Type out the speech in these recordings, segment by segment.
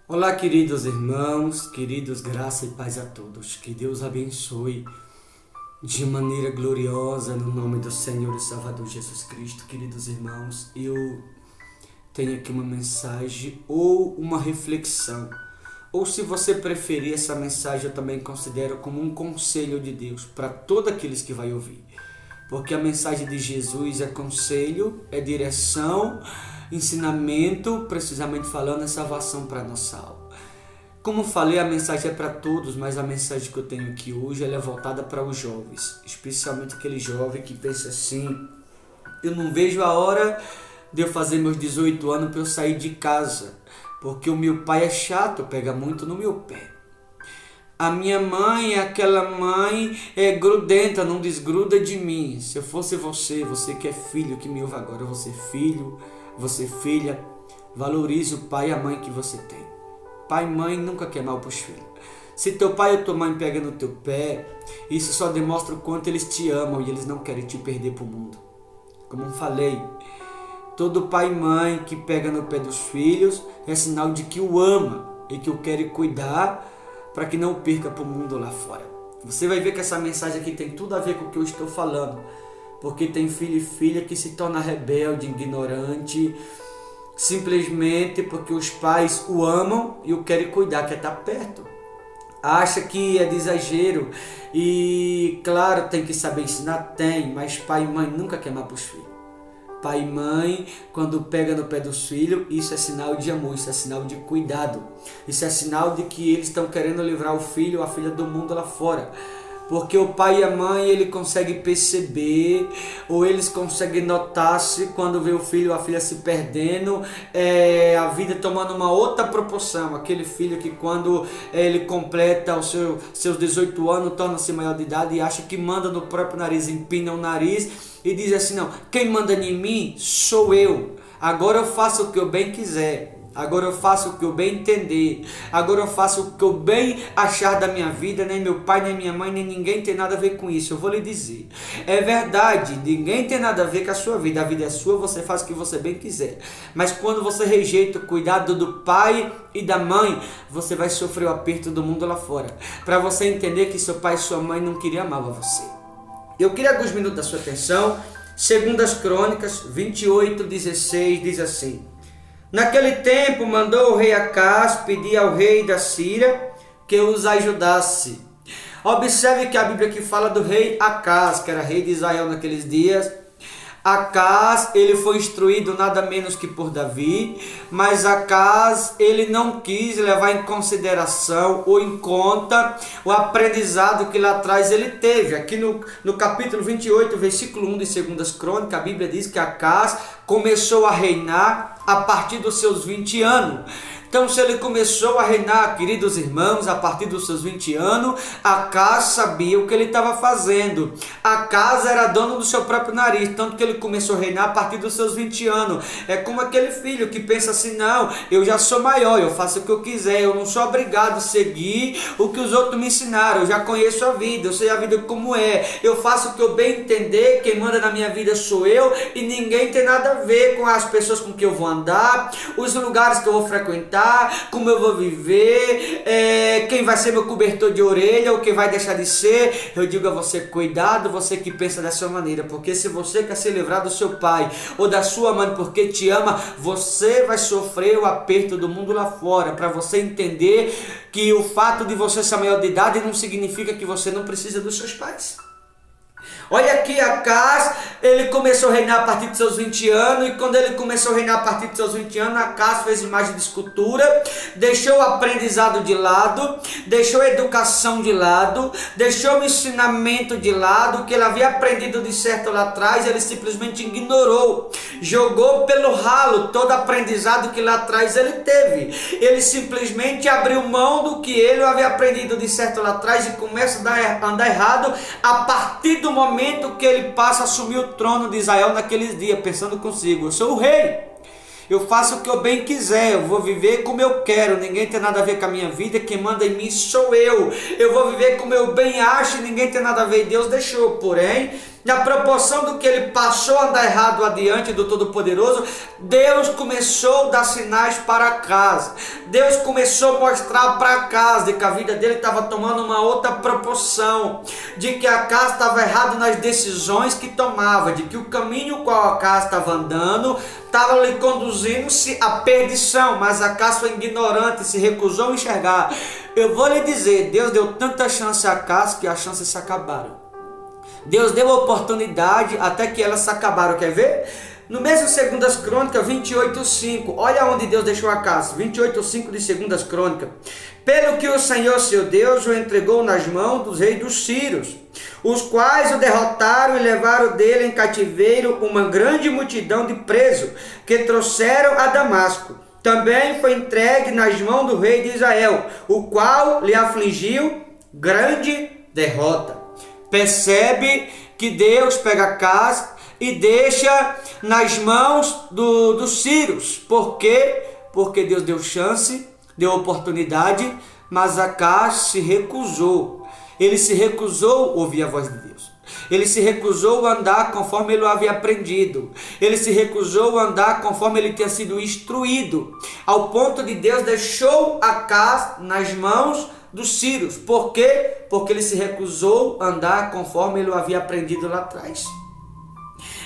Olá, queridos irmãos, queridos, graça e paz a todos. Que Deus abençoe de maneira gloriosa no nome do Senhor e Salvador Jesus Cristo. Queridos irmãos, eu tenho aqui uma mensagem ou uma reflexão. Ou se você preferir, essa mensagem eu também considero como um conselho de Deus para todos aqueles que vai ouvir. Porque a mensagem de Jesus é conselho, é direção, ensinamento, precisamente falando, é salvação para a nossa alma. Como falei, a mensagem é para todos, mas a mensagem que eu tenho aqui hoje ela é voltada para os jovens, especialmente aquele jovem que pensa assim: eu não vejo a hora de eu fazer meus 18 anos para eu sair de casa, porque o meu pai é chato, pega muito no meu pé. A minha mãe é aquela mãe grudenta, não desgruda de mim. Se eu fosse você que é filho, que me ouve agora, você filho, você filha, valorize o pai e a mãe que você tem. Pai e mãe nunca quer mal para os filhos. Se teu pai ou tua mãe pega no teu pé, isso só demonstra o quanto eles te amam e eles não querem te perder para o mundo. Como eu falei, todo pai e mãe que pega no pé dos filhos é sinal de que o ama e que o quer cuidar para que não perca para o mundo lá fora. Você vai ver que essa mensagem aqui tem tudo a ver com o que eu estou falando, porque tem filho e filha que se torna rebelde, ignorante, simplesmente porque os pais o amam e o querem cuidar, quer estar perto. Acha que é de exagero e, claro, tem que saber ensinar, tem, mas pai e mãe nunca quer mal para os filhos. Pai e mãe, quando pega no pé dos filhos, isso é sinal de amor, isso é sinal de cuidado. Isso é sinal de que eles estão querendo livrar o filho ou a filha do mundo lá fora. Porque o pai e a mãe, ele consegue perceber, ou eles conseguem notar-se quando vê o filho ou a filha se perdendo, a vida tomando uma outra proporção. Aquele filho que quando ele completa os seus 18 anos, torna-se maior de idade e acha que manda no próprio nariz, empina o nariz e diz assim: não, quem manda em mim sou eu. Agora eu faço o que eu bem quiser. Agora eu faço o que eu bem entender. Agora eu faço o que eu bem achar da minha vida. Nem meu pai, nem minha mãe, nem ninguém tem nada a ver com isso. Eu vou lhe dizer. É verdade, ninguém tem nada a ver com a sua vida. A vida é sua, você faz o que você bem quiser. Mas quando você rejeita o cuidado do pai e da mãe, você vai sofrer o aperto do mundo lá fora. Para você entender que seu pai e sua mãe não queriam amar você. Eu queria alguns minutos da sua atenção. 2 Crônicas 28:16 diz assim: naquele tempo mandou o rei Acaz pedir ao rei da Síria que os ajudasse. Observe que a Bíblia aqui fala do rei Acaz, que era rei de Israel naqueles dias. Acaz, ele foi instruído nada menos que por Davi, mas Acaz, ele não quis levar em consideração ou em conta o aprendizado que lá atrás ele teve. Aqui no capítulo 28, versículo 1 de 2 Crônicas, a Bíblia diz que Acaz começou a reinar a partir dos seus 20 anos. Então, se ele começou a reinar, queridos irmãos, a partir dos seus 20 anos, Acaz sabia o que ele estava fazendo. Acaz era dono do seu próprio nariz, tanto que ele começou a reinar a partir dos seus 20 anos. É como aquele filho que pensa assim: não, eu já sou maior, eu faço o que eu quiser, eu não sou obrigado a seguir o que os outros me ensinaram, eu já conheço a vida, eu sei a vida como é, eu faço o que eu bem entender, quem manda na minha vida sou eu, e ninguém tem nada a ver com as pessoas com que eu vou andar, os lugares que eu vou frequentar, como eu vou viver, quem vai ser meu cobertor de orelha ou quem vai deixar de ser. Eu digo a você: cuidado, você que pensa dessa maneira, porque se você quer se livrar do seu pai ou da sua mãe porque te ama, você vai sofrer o aperto do mundo lá fora. Para você entender que o fato de você ser maior de idade não significa que você não precisa dos seus pais. Olha aqui, Acaz, ele começou a reinar a partir de seus 20 anos, e quando ele começou a reinar a partir de seus 20 anos, Acaz fez imagem de escultura, deixou o aprendizado de lado, deixou a educação de lado, deixou o ensinamento de lado, que ele havia aprendido de certo lá atrás, ele simplesmente ignorou, jogou pelo ralo todo o aprendizado que lá atrás ele teve. Ele simplesmente abriu mão do que ele havia aprendido de certo lá atrás e começa a andar errado a partir do momento que ele passa a assumir o trono de Israel naqueles dias, pensando consigo: eu sou o rei, eu faço o que eu bem quiser, eu vou viver como eu quero, ninguém tem nada a ver com a minha vida, quem manda em mim sou eu vou viver como eu bem acho, ninguém tem nada a ver, Deus deixou. Porém, na proporção do que ele passou a andar errado adiante do Todo-Poderoso, Deus começou a dar sinais para casa. Deus começou a mostrar para casa de que a vida dele estava tomando uma outra proporção, de que a casa estava errada nas decisões que tomava, de que o caminho qual a casa estava andando estava lhe conduzindo-se à perdição, mas a casa foi ignorante, se recusou a enxergar. Eu vou lhe dizer, Deus deu tanta chance à casa que as chances se acabaram. Deus deu a oportunidade até que elas se acabaram. Quer ver? No mesmo 2 Crônicas 28:5, olha onde Deus deixou a casa. 28:5 de 2 Crônicas. Pelo que o Senhor seu Deus o entregou nas mãos dos reis dos sírios, os quais o derrotaram e levaram dele em cativeiro uma grande multidão de presos, que trouxeram a Damasco. Também foi entregue nas mãos do rei de Israel, o qual lhe afligiu grande derrota. Percebe que Deus pega a casa e deixa nas mãos dos sírios. Por quê? Porque Deus deu chance, deu oportunidade, mas Acaz se recusou. Ele se recusou a ouvir a voz de Deus. Ele se recusou a andar conforme ele o havia aprendido. Ele se recusou a andar conforme ele tinha sido instruído. Ao ponto de Deus deixou Acaz nas mãos dos sírios. Por quê? Porque ele se recusou a andar conforme ele o havia aprendido lá atrás.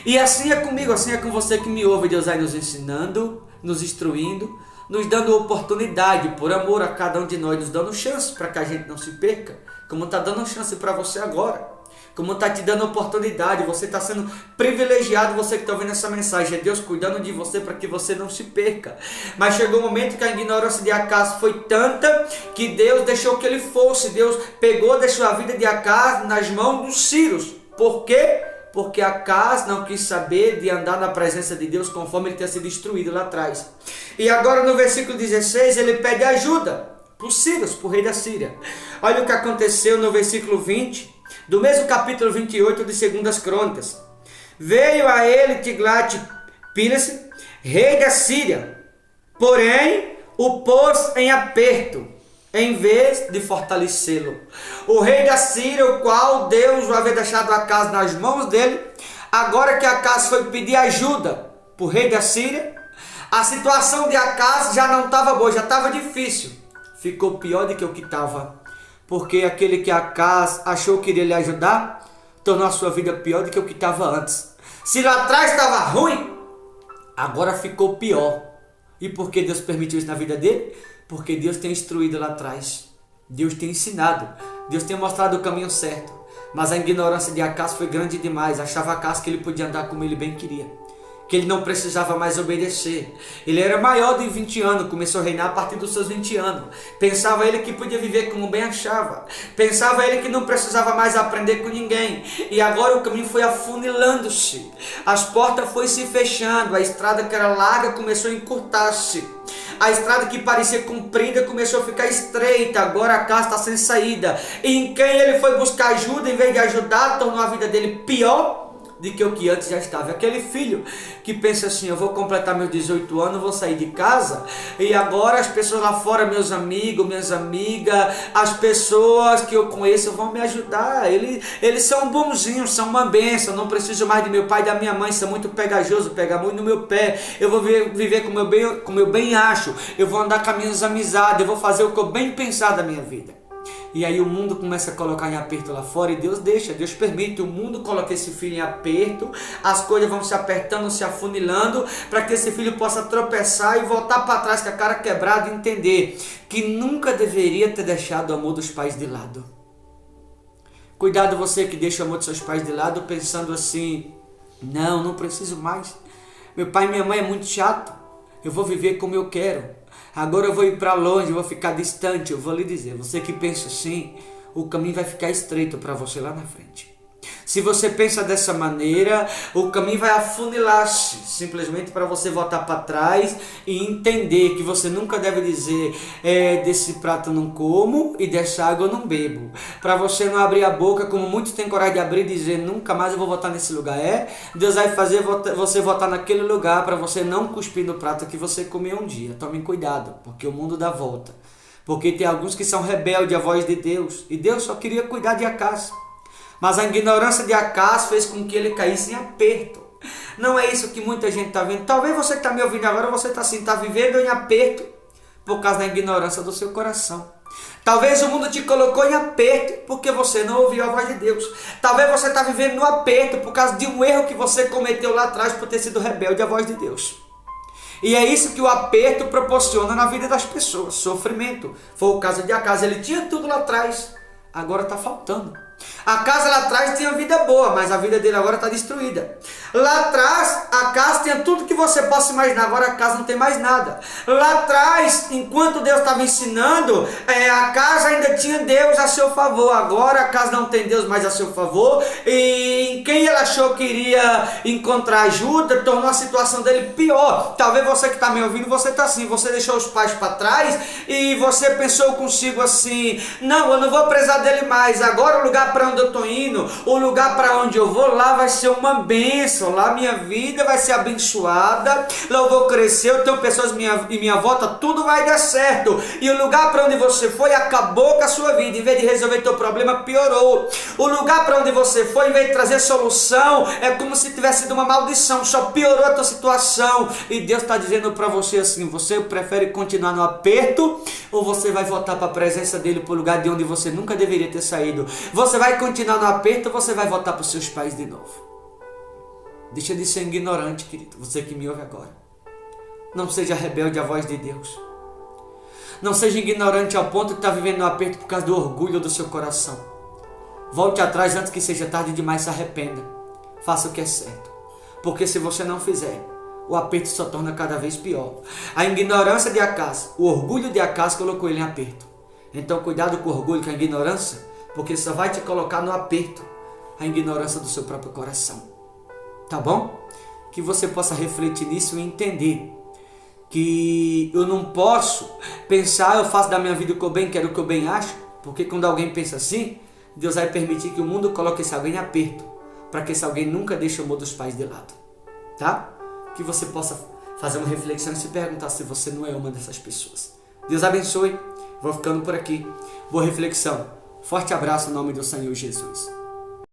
E assim é comigo, assim é com você que me ouve. Deus vai nos ensinando, nos instruindo, nos dando oportunidade, por amor a cada um de nós, nos dando chance para que a gente não se perca, como está dando chance para você agora. Como está te dando oportunidade, você está sendo privilegiado, você que está ouvindo essa mensagem, é Deus cuidando de você para que você não se perca. Mas chegou um momento que a ignorância de Acaz foi tanta que Deus deixou que ele fosse. Deus pegou, deixou a vida de Acaz nas mãos dos sírios. Por quê? Porque Acaz não quis saber de andar na presença de Deus conforme ele tinha sido instruído lá atrás. E agora no versículo 16 ele pede ajuda para os sírios, para o rei da Síria. Olha o que aconteceu no versículo 20. Do mesmo capítulo 28 de 2 Crônicas. Veio a ele Tiglat-Pileser, rei da Síria, porém o pôs em aperto, em vez de fortalecê-lo. O rei da Síria, o qual Deus o havia deixado Acaz nas mãos dele, agora que Acaz foi pedir ajuda para o rei da Síria, a situação de Acaz já não estava boa, já estava difícil. Ficou pior do que o que estava. Porque aquele que Acaz achou que iria lhe ajudar, tornou a sua vida pior do que o que estava antes. Se lá atrás estava ruim, agora ficou pior. E por que Deus permitiu isso na vida dele? Porque Deus tem instruído lá atrás. Deus tem ensinado. Deus tem mostrado o caminho certo. Mas a ignorância de Acaz foi grande demais. Achava Acaz que ele podia andar como ele bem queria, que ele não precisava mais obedecer. Ele era maior de 20 anos, começou a reinar a partir dos seus 20 anos. Pensava ele que podia viver como bem achava. Pensava ele que não precisava mais aprender com ninguém. E agora o caminho foi afunilando-se. As portas foram se fechando. A estrada que era larga começou a encurtar-se. A estrada que parecia comprida começou a ficar estreita. Agora a casa está sem saída. E em quem ele foi buscar ajuda, em vez de ajudar, tornou a vida dele pior de que o que antes já estava. Aquele filho que pensa assim, eu vou completar meus 18 anos, vou sair de casa, e agora as pessoas lá fora, meus amigos, minhas amigas, as pessoas que eu conheço vão me ajudar. Eles são bonzinhos, são uma bênção, não preciso mais de meu pai e da minha mãe, são muito pegajosos, pega muito no meu pé, eu vou viver como eu bem acho, eu vou andar com as minhas amizades, eu vou fazer o que eu bem pensar da minha vida. E aí o mundo começa a colocar em aperto lá fora, e Deus deixa, Deus permite o mundo colocar esse filho em aperto, as coisas vão se apertando, se afunilando, para que esse filho possa tropeçar e voltar para trás com a cara quebrada e entender que nunca deveria ter deixado o amor dos pais de lado. Cuidado você que deixa o amor dos seus pais de lado pensando assim, não preciso mais, meu pai e minha mãe é muito chato, eu vou viver como eu quero. Agora eu vou ir para longe, eu vou ficar distante. Eu vou lhe dizer, você que pensa assim, o caminho vai ficar estreito para você lá na frente. Se você pensa dessa maneira, o caminho vai afunilar-se, simplesmente para você voltar para trás e entender que você nunca deve dizer, desse prato eu não como e dessa água eu não bebo. Para você não abrir a boca, como muitos têm coragem de abrir e dizer, nunca mais eu vou voltar nesse lugar. Deus vai fazer você voltar naquele lugar para você não cuspir no prato que você comeu um dia. Tome cuidado, porque o mundo dá volta. Porque tem alguns que são rebeldes à voz de Deus, e Deus só queria cuidar de Acaz. Mas a ignorância de Acaz fez com que ele caísse em aperto. Não é isso que muita gente está vendo. Talvez você que está me ouvindo agora, você está assim, está vivendo em aperto por causa da ignorância do seu coração. Talvez o mundo te colocou em aperto porque você não ouviu a voz de Deus. Talvez você está vivendo no aperto por causa de um erro que você cometeu lá atrás por ter sido rebelde à voz de Deus. E é isso que o aperto proporciona na vida das pessoas, sofrimento. Foi o caso de Acaz, ele tinha tudo lá atrás, agora está faltando. A casa lá atrás tinha vida boa, mas a vida dele agora está destruída. Lá atrás, a casa tinha tudo que você possa imaginar, agora a casa não tem mais nada. Lá atrás, enquanto Deus estava ensinando, a casa ainda tinha Deus a seu favor. Agora a casa não tem Deus mais a seu favor. E em quem ele achou que iria encontrar ajuda, tornou a situação dele pior. Talvez você que está me ouvindo, você está assim, você deixou os pais para trás e você pensou consigo assim, não, eu não vou precisar dele mais. Agora o lugar para onde eu estou indo, o lugar para onde eu vou, lá vai ser uma bênção, lá minha vida vai ser abençoada, lá eu vou crescer, eu tenho pessoas em minha volta, tudo vai dar certo. E o lugar para onde você foi acabou com a sua vida, em vez de resolver teu problema, piorou. O lugar para onde você foi, em vez de trazer solução, é como se tivesse sido uma maldição, só piorou a tua situação. E Deus está dizendo para você assim, você prefere continuar no aperto ou você vai voltar para a presença dele, para o lugar de onde você nunca deveria ter saído? Você vai continuar no aperto ou você vai voltar para os seus pais de novo? Deixa de ser ignorante, querido, você que me ouve agora. Não seja rebelde à voz de Deus. Não seja ignorante ao ponto de estar vivendo no aperto por causa do orgulho do seu coração. Volte atrás antes que seja tarde demais, se arrependa. Faça o que é certo. Porque se você não fizer, o aperto só torna cada vez pior. A ignorância de Acaz, o orgulho de Acaz colocou ele em aperto. Então cuidado com o orgulho, com a ignorância, porque só vai te colocar no aperto, a ignorância do seu próprio coração. Tá bom? Que você possa refletir nisso e entender que eu não posso pensar, eu faço da minha vida o que eu bem quero, o que eu bem acho, porque quando alguém pensa assim, Deus vai permitir que o mundo coloque esse alguém em aperto, para que esse alguém nunca deixe o amor dos pais de lado. Tá? Que você possa fazer uma reflexão e se perguntar se você não é uma dessas pessoas. Deus abençoe. Vou ficando por aqui. Boa reflexão. Forte abraço em nome do Senhor Jesus.